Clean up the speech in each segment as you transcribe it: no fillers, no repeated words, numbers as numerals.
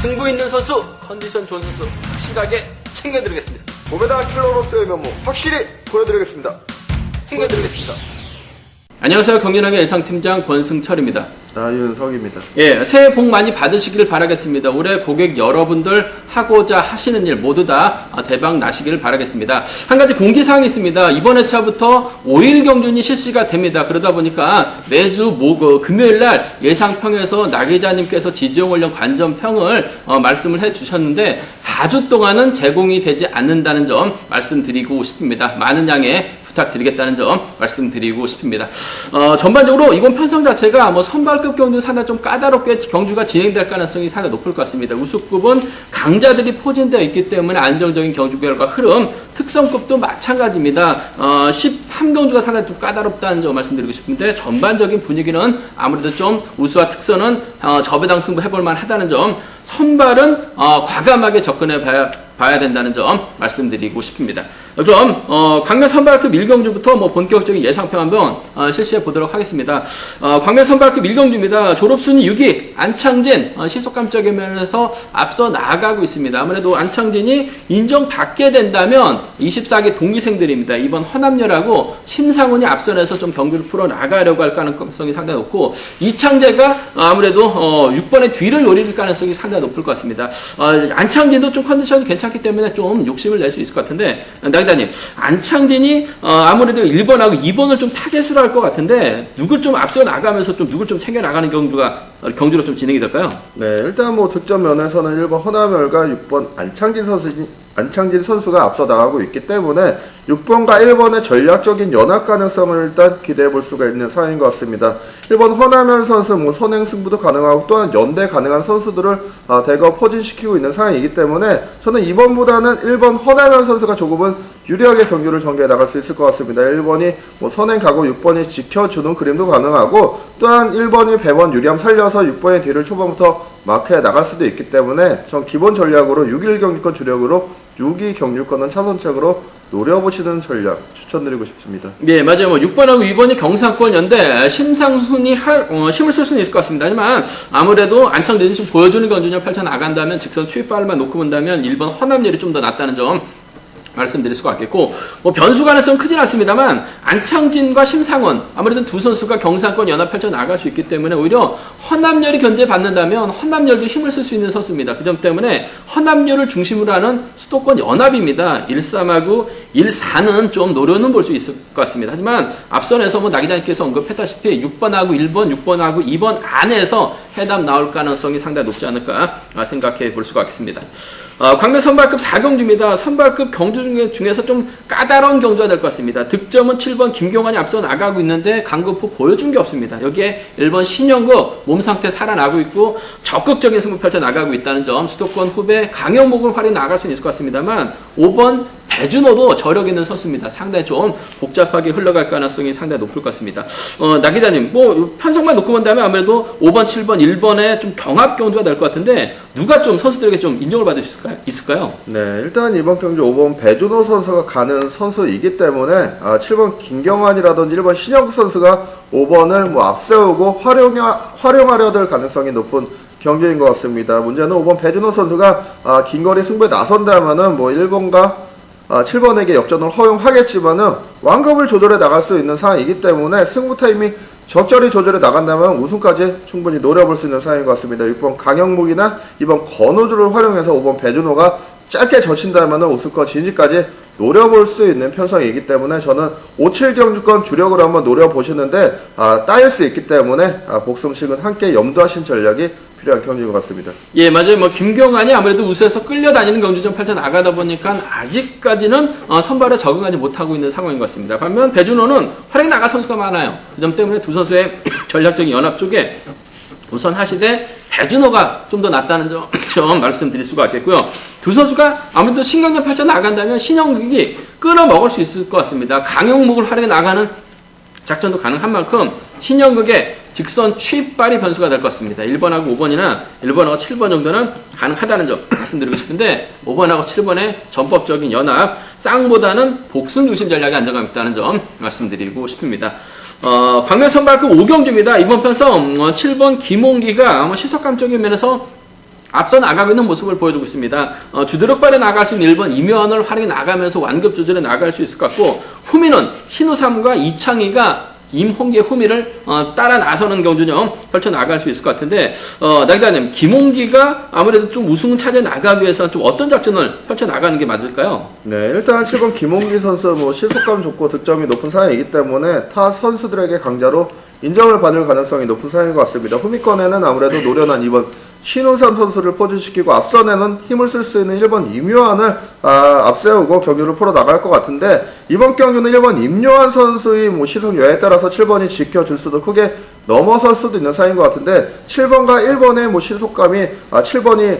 승부 있는 선수, 컨디션 좋은 선수 확실하게 챙겨드리겠습니다. 몸에다 킬러로서의 면모 확실히 보여드리겠습니다. 챙겨드리겠습니다. 안녕하세요. 경륜하게 예상팀장 권승철입니다. 나윤석입니다. 예, 새해 복 많이 받으시기를 바라겠습니다. 올해 고객 여러분들 하고자 하시는 일 모두 다 대박 나시기를 바라겠습니다. 한 가지 공지사항이 있습니다. 이번 회차부터 5일 경륜이 실시가 됩니다. 그러다 보니까 매주 금요일 날 예상평에서 나 기자님께서 지지용훈련 관전평을 말씀을 해주셨는데 4주 동안은 제공이 되지 않는다는 점 말씀드리고 싶습니다. 많은 양해 부탁드리겠다는 점 말씀드리고 싶습니다. 전반적으로 이번 편성 자체가 선발급 경주 상당히 좀 까다롭게 경주가 진행될 가능성이 상당히 높을 것 같습니다. 우수급은 강자들이 포진되어 있기 때문에 안정적인 경주 결과 흐름, 특성급도 마찬가지입니다. 13경주가 상당히 좀 까다롭다는 점 말씀드리고 싶은데 전반적인 분위기는 아무래도 좀 우수와 특선은 저배당 승부 해볼만 하다는 점, 선발은 과감하게 접근해 봐야 된다는 점 말씀드리고 싶습니다. 그럼 광명 선발급 1경주부터 본격적인 예상평 한번 실시해 보도록 하겠습니다. 광명 선발급 1경주입니다. 졸업순위 6위 안창진 시속감적인 면에서 앞서 나아가고 있습니다. 아무래도 안창진이 인정받게 된다면 24기 동기생들입니다. 이번 허남열하고 심상훈이 앞선에서 좀 경주를 풀어 나가려고 할 가능성이 상당히 높고, 이창재가 아무래도 6번의 뒤를 노릴 가능성이 상당히 높을 것 같습니다. 안창진도 좀 컨디션이 괜찮기 때문에 좀 욕심을 낼 수 있을 것 같은데, 나 기자님, 안창진이 아무래도 1번하고 2번을 좀 타겟으로 할 것 같은데 누굴 좀 앞서 나가면서 좀 누굴 좀 챙겨 나가는 경주로 좀 진행이 될까요? 네, 일단 득점 면에서는 1번 허남열과 6번 안창진 선수가 앞서 나가고 있기 때문에 6번과 1번의 전략적인 연합 가능성을 일단 기대해 볼 수가 있는 상황인 것 같습니다. 1번 허남열 선수 선행 승부도 가능하고 또한 연대 가능한 선수들을 대거 포진시키고 있는 상황이기 때문에 저는 2번보다는 1번 허남열 선수가 조금은 유리하게 경기를 전개해 나갈 수 있을 것 같습니다. 1번이 선행 가고 6번이 지켜주는 그림도 가능하고, 또한 1번이 배번 유리함 살려서 6번의 뒤를 초반부터 마크해 나갈 수도 있기 때문에 전 기본 전략으로 6일 경주권 주력으로 6위 경주권은 차선책으로 노려보시는 전략 추천드리고 싶습니다. 네, 맞아요. 6번하고 2번이 경상권 연대, 심상순이 힘을 쓸 수는 있을 것 같습니다. 하지만 아무래도 안창진이 좀 보여주는 경주를 펼쳐나간다면, 직선 추입발만 놓고 본다면 1번 허남열이 좀 더 낫다는 점 말씀드릴 수가 있겠고, 변수 가능성은 크진 않습니다만 안창진과 심상원, 아무래도 두 선수가 경상권 연합 펼쳐 나갈 수 있기 때문에 오히려 허남열이 견제받는다면 허남열도 힘을 쓸 수 있는 선수입니다. 그 점 때문에 허남열을 중심으로 하는 수도권 연합입니다. 1-3하고 1-4는 좀 노려는 볼 수 있을 것 같습니다. 하지만 앞선에서 나 기자님께서 언급했다시피 6번하고 1번, 6번하고 2번 안에서 해답 나올 가능성이 상당히 높지 않을까 생각해 볼 수가 있습니다. 광명 선발급 4경주입니다. 선발급 경주 중에서 좀 까다로운 경주가 될 것 같습니다. 득점은 7번 김경환이 앞서 나가고 있는데 강급 후 보여준 게 없습니다. 여기에 1번 신영국 몸 상태 살아나고 있고 적극적인 승부 펼쳐 나가고 있다는 점, 수도권 후배 강영목을 활용해 나갈 수는 있을 것 같습니다만 5번 배준호도 저력 있는 선수입니다. 상당히 좀 복잡하게 흘러갈 가능성이 상당히 높을 것 같습니다. 나 기자님, 편성만 놓고 본다면 아무래도 5번, 7번, 1번에 좀 경합 경주가 될 것 같은데 누가 좀 선수들에게 좀 인정을 받을 수 있을까요? 네, 일단 이번 경주 5번 배준호 선수가 가는 선수이기 때문에 7번 김경환이라든지 1번 신영국 선수가 5번을 앞세우고 활용하려 될 가능성이 높은 경주인 것 같습니다. 문제는 5번 배준호 선수가 긴거리 승부에 나선다면은 1번과 7번에게 역전을 허용하겠지만은 완급을 조절해 나갈 수 있는 상황이기 때문에 승부 타이밍 적절히 조절해 나간다면 우승까지 충분히 노려볼 수 있는 상황인 것 같습니다. 6번 강영묵이나 2번 권우주를 활용해서 5번 배준호가 짧게 젖힌다면 우승권 진입까지 노려볼 수 있는 편성이기 때문에 저는 5-7 경주권 주력으로 한번 노려보시는데 따일 수 있기 때문에 복승식은 함께 염두하신 전략이 필요한 경주인 것 같습니다. 예, 맞아요. 김경환이 아무래도 우수에서 끌려다니는 경주전 펼쳐 나가다 보니까 아직까지는 선발에 적응하지 못하고 있는 상황인 것 같습니다. 반면 배준호는 활약이 나갈 선수가 많아요. 그 점 때문에 두 선수의 전략적인 연합 쪽에 우선 하시되 배준호가 좀 더 낫다는 점 말씀드릴 수가 있겠고요. 두 선수가 아무래도 신경전 펼쳐 나간다면 신영국이 끌어먹을 수 있을 것 같습니다. 강용목을 활약해 나가는 작전도 가능한 만큼 신영국의 직선 취입발이 변수가 될 것 같습니다. 1번하고 5번이나 1번하고 7번 정도는 가능하다는 점 말씀드리고 싶은데 5번하고 7번의 전법적인 연합, 쌍보다는 복승 중심 전략의 안정감이 있다는 점 말씀드리고 싶습니다. 광명 선발급 5경주입니다. 이번 편성 7번 김홍기가 시속감적인 면에서 앞서 나가고 있는 모습을 보여주고 있습니다. 주드럭발에 나갈 수 있는 1번 이묘한을 활용해 나가면서 완급 조절에 나갈 수 있을 것 같고, 후미는 신우삼과 이창희가 임홍기의 후미를 따라 나서는 경주는 펼쳐 나갈 수 있을 것 같은데, 나기자님, 김홍기가 아무래도 좀 우승을 찾아 나가기 위해서 좀 어떤 작전을 펼쳐 나가는 게 맞을까요? 네, 일단 7번 김홍기 선수 뭐 시속감 좋고 득점이 높은 상황이기 때문에 타 선수들에게 강자로 인정을 받을 가능성이 높은 상황인 것 같습니다. 후미권에는 아무래도 노련한 2번 신우삼 선수를 포진시키고, 앞선에는 힘을 쓸 수 있는 1번 임요한을 앞세우고 경기를 풀어 나갈 것 같은데, 이번 경기는 1번 임요한 선수의 뭐 시속 여하에 따라서 7번이 지켜줄 수도, 크게 넘어설 수도 있는 상황인 것 같은데, 7번과 1번의 뭐 시속감이 7번이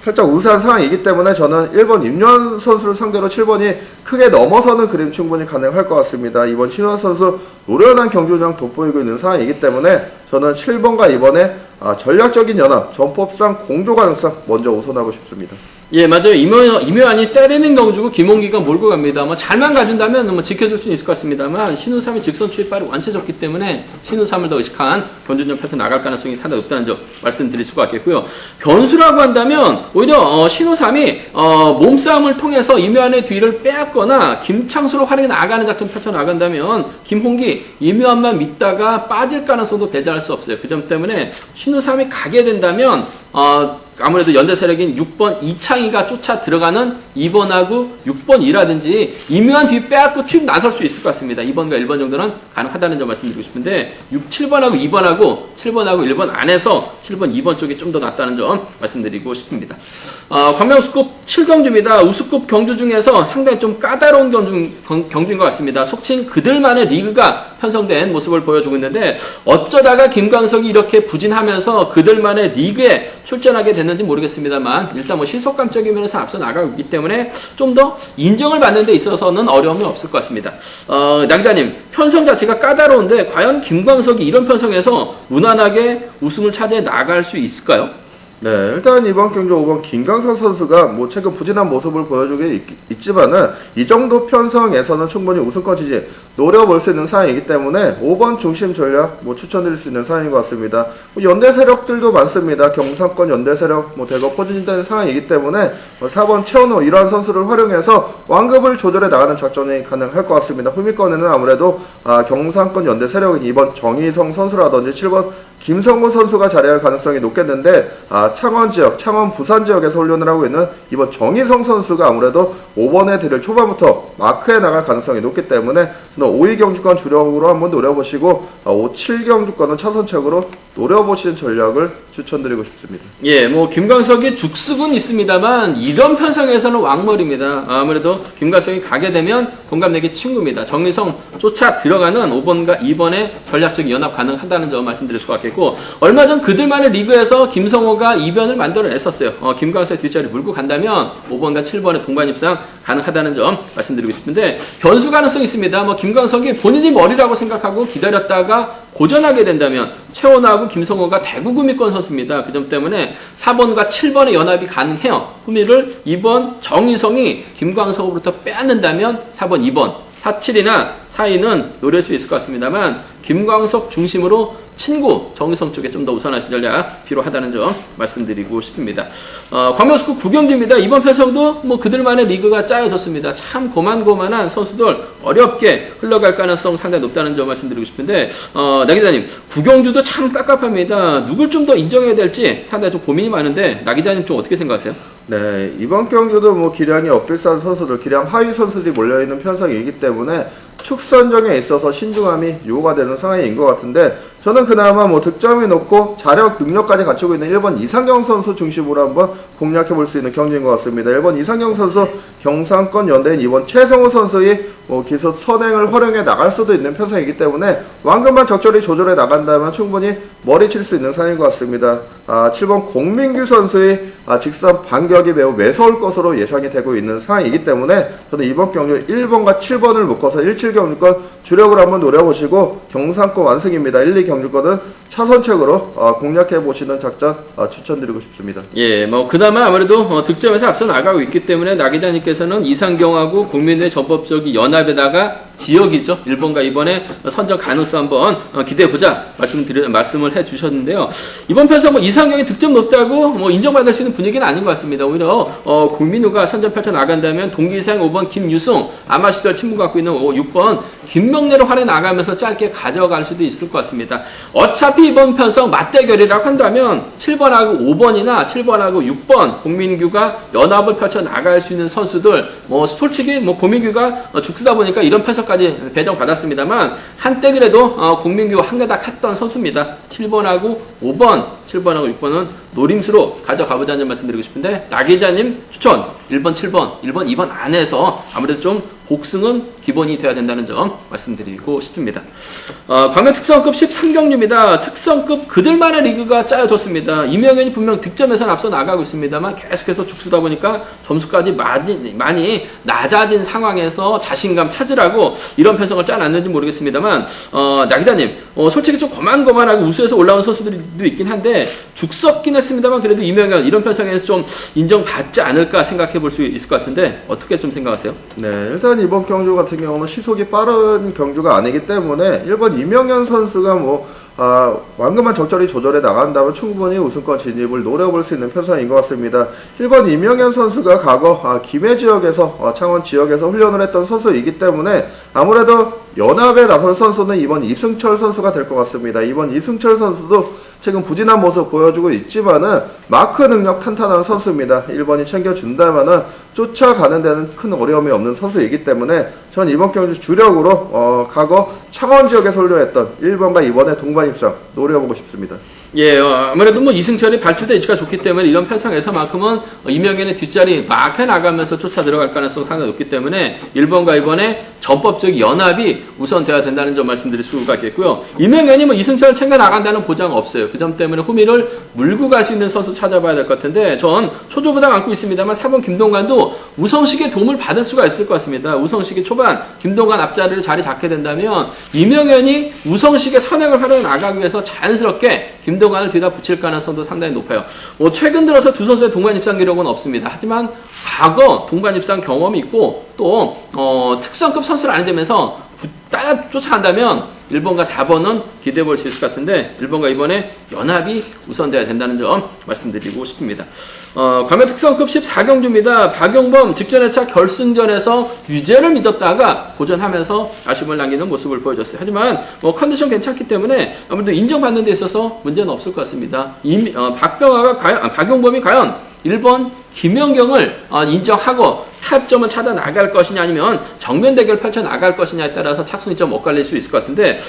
살짝 우세한 상황이기 때문에 저는 1번 임요한 선수를 상대로 7번이 크게 넘어서는 그림 충분히 가능할 것 같습니다. 이번 신우한 선수 노련한 경기 운영 돋보이고 있는 상황이기 때문에 저는 7번과 2번의 전략적인 연합, 전법상 공조 가능성 먼저 우선하고 싶습니다. 예, 맞아요. 이묘한이 때리는 경주고 김홍기가 몰고 갑니다. 잘만 가준다면 지켜줄 수는 있을 것 같습니다만, 신우삼이 직선 추입발이 원체적기 때문에 신우삼을 더 의식한 견준전 패턴 나갈 가능성이 상당히 높다는 점 말씀드릴 수가 있겠고요. 변수라고 한다면 오히려 신우삼이 몸싸움을 통해서 이묘한의 뒤를 빼앗거나 김창수로 활용해 나가는 작전 펼쳐 나간다면, 김홍기, 이묘한만 믿다가 빠질 가능성도 배제할 수 없어요. 그 점 때문에 신우삼이 가게 된다면 아무래도 연대 세력인 6번 이창희가 쫓아 들어가는 2번하고 6번이라든지 이묘한 뒤 빼앗고 추입 나설 수 있을 것 같습니다. 2번과 1번 정도는 가능하다는 점 말씀드리고 싶은데, 7번하고 2번하고 7번하고 1번 안에서 7번, 2번 쪽이 좀 더 낫다는 점 말씀드리고 싶습니다. 광명우스급 7경주입니다. 우수급 경주 중에서 상당히 좀 까다로운 경주인 것 같습니다. 속칭 그들만의 리그가 편성된 모습을 보여주고 있는데, 어쩌다가 김광석이 이렇게 부진하면서 그들만의 리그에 출전하게 됐는지 모르겠습니다만, 일단 시속감적인 면에서 앞서 나가고 있기 때문에 좀 더 인정을 받는 데 있어서는 어려움이 없을 것 같습니다. 나기자님, 편성 자체가 까다로운데 과연 김광석이 이런 편성에서 무난하게 우승을 차지해 나갈 수 있을까요? 네, 일단 이번 경기 5번 김광석 선수가 뭐 최근 부진한 모습을 보여주고 있지만은, 이 정도 편성에서는 충분히 우승권 지지 노려볼 수 있는 상황이기 때문에 5번 중심 전략 추천드릴 수 있는 상황인 것 같습니다. 연대 세력들도 많습니다. 경상권 연대 세력 대거 포진된 상황이기 때문에 4번 최원호 이러한 선수를 활용해서 완급을 조절해 나가는 작전이 가능할 것 같습니다. 후미권에는 아무래도 경상권 연대 세력인 2번 정희성 선수라든지 7번 김성훈 선수가 자리할 가능성이 높겠는데, 창원 지역, 창원 부산 지역에서 훈련을 하고 있는 이번 정희성 선수가 아무래도 5번의 대를 초반부터 마크해 나갈 가능성이 높기 때문에 5위 경주권 주력으로 한번 노려보시고 5, 7경주권은 차선책으로 노려보시는 전략을 추천드리고 싶습니다. 예, 김광석이 죽습은 있습니다만 이런 편성에서는 왕머리입니다. 아무래도 김광석이 가게 되면 동갑내기 친구입니다. 정리성 쫓아 들어가는 5번과 2번의 전략적 연합 가능하다는 점 말씀드릴 수가 있겠고, 얼마 전 그들만의 리그에서 김성호가 이변을 만들어냈었어요. 김광석의 뒷자리 물고 간다면 5번과 7번의 동반 입상 가능하다는 점 말씀드리고 싶은데, 변수 가능성이 있습니다. 김광석이 본인이 머리라고 생각하고 기다렸다가 고전하게 된다면 최원하고 김성호가 대구구미권 선수입니다. 그 점 때문에 4번과 7번의 연합이 가능해요. 후미를 2번 정희성이 김광석으로부터 빼앗는다면 4번, 2번, 4, 7이나 4위는 노릴 수 있을 것 같습니다만, 김광석 중심으로 친구 정희성 쪽에 좀 더 우선하신 전략 필요하다는 점 말씀드리고 싶습니다. 광명스급 9경기입니다. 이번 편성도 그들만의 리그가 짜여졌습니다. 참 고만고만한 선수들 어렵게 흘러갈 가능성 상당히 높다는 점 말씀드리고 싶은데, 나기자님, 9경주도 참 깝깝합니다. 누굴 좀 더 인정해야 될지 상당히 좀 고민이 많은데, 나기자님 좀 어떻게 생각하세요? 네, 이번 경기도 기량이 엇비싼 선수들, 기량 하위 선수들이 몰려있는 편성이기 때문에 축선정에 있어서 신중함이 요구가 되는 상황인 것 같은데, 저는 그나마 득점이 높고 자력 능력까지 갖추고 있는 1번 이상경 선수 중심으로 한번 공략해 볼 수 있는 경기인 것 같습니다. 1번 이상경 선수 경상권 연대인 2번 최성우 선수의 기술 선행을 활용해 나갈 수도 있는 편성이기 때문에 완급만 적절히 조절해 나간다면 충분히 머리칠 수 있는 상황인 것 같습니다. 7번 공민규 선수의 직선 반격이 매우 매서울 것으로 예상이 되고 있는 상황이기 때문에 저는 이번 경주 1번과 7번을 묶어서 1-7경주권 주력으로 한번 노려보시고, 경상권 완승입니다. 1-2경주권은 차선책으로 공략해 보시는 작전 추천드리고 싶습니다. 예, 그나마 아무래도 득점에서 앞서 나가고 있기 때문에 나기자님께서는 이상경하고 국민의 전법적인 연합에다가 지역이죠. 1번과 2번의 선정 가능성 한번 기대해보자 말씀을 해주셨는데요. 이번 편에서 뭐 이상경이 득점 높다고 뭐 인정받을 수 있는 분위기는 아닌 것 같습니다. 오히려 공민우가 선전 펼쳐 나간다면 동기생 5번 김유승, 아마 시절 친분 갖고 있는 6번 김명래를 활에 나가면서 짧게 가져갈 수도 있을 것 같습니다. 어차피 이번 편성 맞대결이라고 한다면 7번하고 5번이나 7번하고 6번 공민규가 연합을 펼쳐 나갈 수 있는 선수들, 뭐 솔직히 뭐 고민규가 죽수다 보니까 이런 편성까지 배정받았습니다만 한때 그래도 공민규 한 가닥 했던 선수입니다. 7번하고 6번은 노림수로 가져가보자는 말씀드리고 싶은데 나 기자님 추천 1번, 7번, 1번, 2번 안에서 아무래도 좀 복승은 기본이 돼야 된다는 점 말씀드리고 싶습니다. 광명 특성급 13경주입니다. 특성급 그들만의 리그가 짜여졌습니다. 이명현이 분명 득점에서는 앞서 나가고 있습니다만 계속해서 죽수다 보니까 점수까지 많이 낮아진 상황에서 자신감 찾으라고 이런 편성을 짜놨는지 모르겠습니다만 나 기자님 솔직히 좀 거만거만하고 우수해서 올라온 선수들도 있긴 한데 죽섰긴 했습니다만 그래도 이명현 이런 편성에서 좀 인정받지 않을까 생각해 볼 수 있을 것 같은데 어떻게 좀 생각하세요? 네, 일단 이번 경주 같은 경우는 시속이 빠른 경주가 아니기 때문에 1번 이명현 선수가 완금만 적절히 조절해 나간다면 충분히 우승권 진입을 노려볼 수 있는 편성인 것 같습니다. 1번 이명현 선수가 과거 김해 지역에서 창원 지역에서 훈련을 했던 선수이기 때문에 아무래도 연합에 나설 선수는 이번 이승철 선수가 될 것 같습니다. 이번 이승철 선수도 최근 부진한 모습 보여주고 있지만은 마크 능력 탄탄한 선수입니다. 1번이 챙겨준다면은 쫓아가는 데는 큰 어려움이 없는 선수이기 때문에 전 이번 경주 주력으로 과거 창원 지역에서 훈련했던 1번과 2번의 동반 입상 노려보고 싶습니다. 예, 아무래도 뭐 이승철이 발주대 위치가 좋기 때문에 이런 편성에서만큼은 이명현의 뒷자리 막 해나가면서 쫓아 들어갈 가능성이 상당히 높기 때문에 1번과 2번의 전법적 연합이 우선돼야 된다는 점 말씀드릴 수가 있겠고요. 이명현이 뭐 이승철을 챙겨 나간다는 보장 없어요. 그 점 때문에 후미를 물고 갈 수 있는 선수 찾아봐야 될 것 같은데 전 초조부담 안고 있습니다만 4번 김동관도 우성식의 도움을 받을 수가 있을 것 같습니다. 우성식이 초반 김동관 앞자리를 자리 잡게 된다면 이명현이 우성식의 선행을 활용해 나가기 위해서 자연스럽게 김동관을 뒤다 붙일 가능성도 상당히 높아요. 최근 들어서 두 선수의 동반 입상 기록은 없습니다. 하지만 과거 동반 입상 경험이 있고 또 특성급 선수를 아니면서 따라 쫓아간다면 1번과 4번은 기대해 볼 수 있을 것 같은데 1번과 2번의 연합이 우선돼야 된다는 점 말씀드리고 싶습니다. 광명 특성급 14경주입니다. 박용범 직전 회차 결승전에서 유재를 믿었다가 고전하면서 아쉬움을 남기는 모습을 보여줬어요. 하지만 컨디션 괜찮기 때문에 아무래도 인정받는 데 있어서 문제는 없을 것 같습니다. 박용범이 과연 1번 김연경을 인정하고 타협점을 찾아 나갈 것이냐 아니면 정면 대결 펼쳐 나갈 것이냐에 따라서 착순이 좀 엇갈릴 수 있을 것 같은데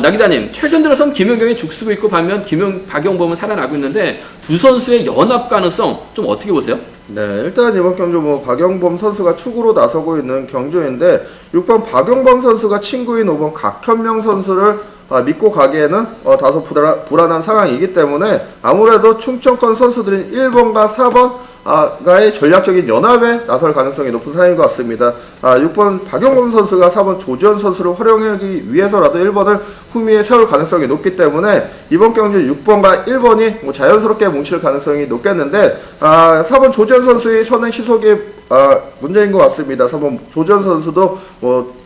나 기자님 최근 들어선 김연경이 죽쓰고 있고 반면 박용범은 살아나고 있는데 두 선수의 연합 가능성 좀 어떻게 보세요? 네, 일단 이번 경주 박용범 선수가 축으로 나서고 있는 경주인데 6번 박용범 선수가 친구인 5번 각현명 선수를 믿고 가기에는 다소 불안한 상황이기 때문에 아무래도 충청권 선수들인 1번과 4번가의 전략적인 연합에 나설 가능성이 높은 상황인 것 같습니다. 6번 박용범 선수가 4번 조지현 선수를 활용하기 위해서라도 1번을 후미에 세울 가능성이 높기 때문에 이번 경주 6번과 1번이 자연스럽게 뭉칠 가능성이 높겠는데 4번 조지현 선수의 선행 시속이 문제인 것 같습니다. 4번 조지현 선수도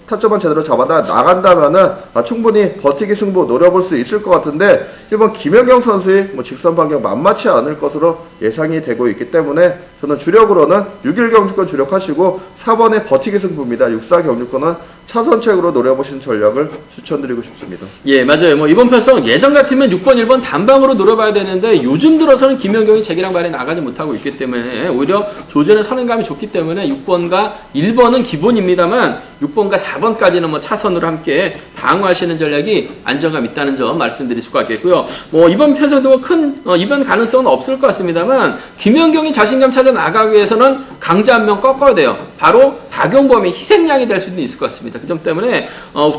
타점만 제대로 잡아다 나간다면은 충분히 버티기 승부 노려볼 수 있을 것 같은데 1번 김연경 선수의 직선 반경 만만치 않을 것으로 예상이 되고 있기 때문에 저는 주력으로는 6일 경주권 주력하시고 4번의 버티기 승부입니다. 64 경주권은 차선책으로 노려보신 전략을 추천드리고 싶습니다. 예, 맞아요. 이번 편성 예전 같으면 6번, 1번 단방으로 노려봐야 되는데 요즘 들어서는 김연경이 재기랑 발에 나가지 못하고 있기 때문에 오히려 조전의 선행감이 좋기 때문에 6번과 1번은 기본입니다만 6번과 4번까지는 차선으로 함께 방어하시는 전략이 안정감 있다는 점 말씀드릴 수가 있겠고요. 이번 편성도 큰 이변 가능성은 없을 것 같습니다만 김연경이 자신감 찾아 나가기 위해서는 강자 한 명 꺾어야 돼요. 바로 박용범이 희생양이 될 수도 있을 것 같습니다. 그 점 때문에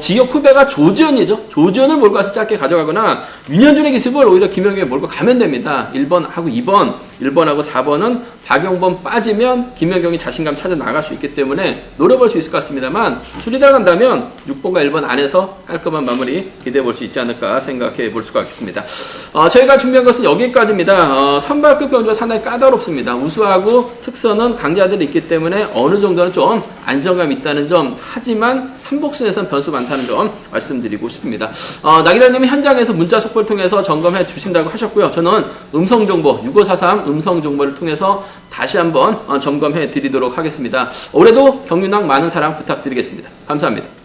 지역 후배가 조지현이죠. 조지현을 몰고 가서 짧게 가져가거나 윤현준의 기습을 오히려 김연경이 몰고 가면 됩니다. 1번하고 2번, 1번하고 4번은 박용범 빠지면 김연경이 자신감 찾아 나갈 수 있기 때문에 노려볼 수 있을 것 같습니다만 술이 들어간다면 6번과 1번 안에서 깔끔한 마무리 기대해 볼 수 있지 않을까 생각해 볼 수가 있겠습니다. 저희가 준비한 것은 여기까지입니다. 선발급 경주가 상당히 까다롭습니다. 우수하고 특선은 강자들이 있기 때문에 어느 정도는 좀 안정감 있다는 점, 하지만 삼복승에선 변수 많다는 점 말씀드리고 싶습니다. 나기자님이 현장에서 문자 속보를 통해서 점검해 주신다고 하셨고요. 저는 음성정보 6543 음성정보를 통해서 다시 한번 점검해 드리도록 하겠습니다. 올해도 경륜왕 많은 사랑 부탁드리겠습니다. 감사합니다.